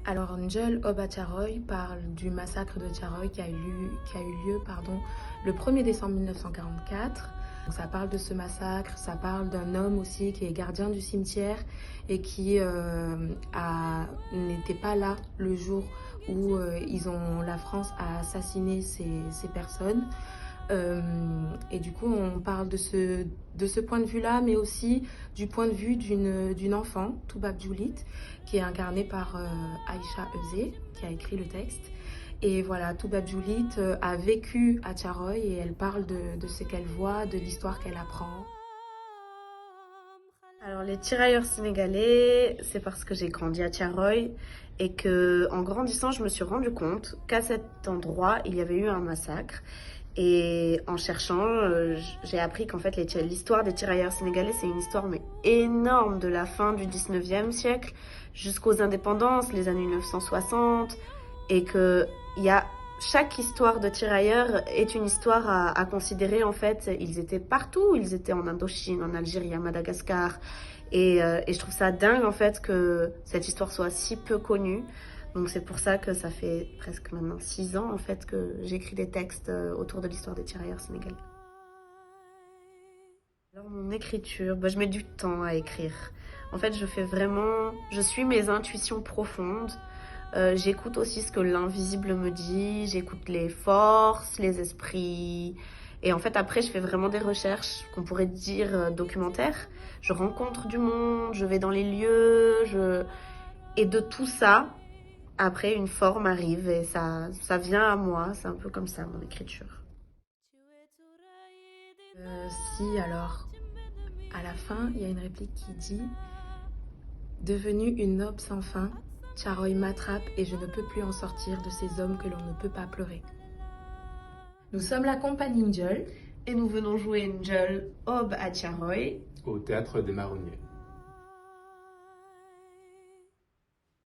Alors, Njol Obacharoy parle du massacre de Charoy qui a eu lieu le 1er décembre 1944. Donc, ça parle de ce massacre, ça parle d'un homme aussi qui est gardien du cimetière et qui n'était pas là le jour où la France a assassiné ces personnes. Et du coup, on parle de ce point de vue-là, mais aussi du point de vue d'une enfant, Toubab Julit, qui est incarnée par Aïcha Euzé, qui a écrit le texte. Et voilà, Toubab Julit a vécu à Tcharoy et elle parle de ce qu'elle voit, de l'histoire qu'elle apprend. Alors les tirailleurs sénégalais, c'est parce que j'ai grandi à Tiaroy et que en grandissant, je me suis rendu compte qu'à cet endroit, il y avait eu un massacre. Et en cherchant, j'ai appris qu'en fait l'histoire des tirailleurs sénégalais, c'est une histoire mais énorme de la fin du 19e siècle jusqu'aux indépendances, les années 1960, et que il y a chaque histoire de tirailleurs est une histoire à considérer. En fait, ils étaient partout, ils étaient en Indochine, en Algérie, à Madagascar, et je trouve ça dingue en fait que cette histoire soit si peu connue. Donc c'est pour ça que ça fait presque maintenant 6 ans en fait que j'écris des textes autour de l'histoire des tirailleurs sénégalais. Alors mon écriture, je mets du temps à écrire. En fait, je suis mes intuitions profondes. J'écoute aussi ce que l'invisible me dit, j'écoute les forces, les esprits. Et en fait, après, je fais vraiment des recherches qu'on pourrait dire documentaires. Je rencontre du monde, je vais dans les lieux, et de tout ça, après, une forme arrive et ça vient à moi. C'est un peu comme ça, mon écriture. Si, alors, à la fin, il y a une réplique qui dit Devenue une aube sans fin, Charoy m'attrape et je ne peux plus en sortir de ces hommes que l'on ne peut pas pleurer. Nous sommes la compagnie Njol. Et nous venons jouer Njol Ob à Tiaroy. Au théâtre des Marronniers.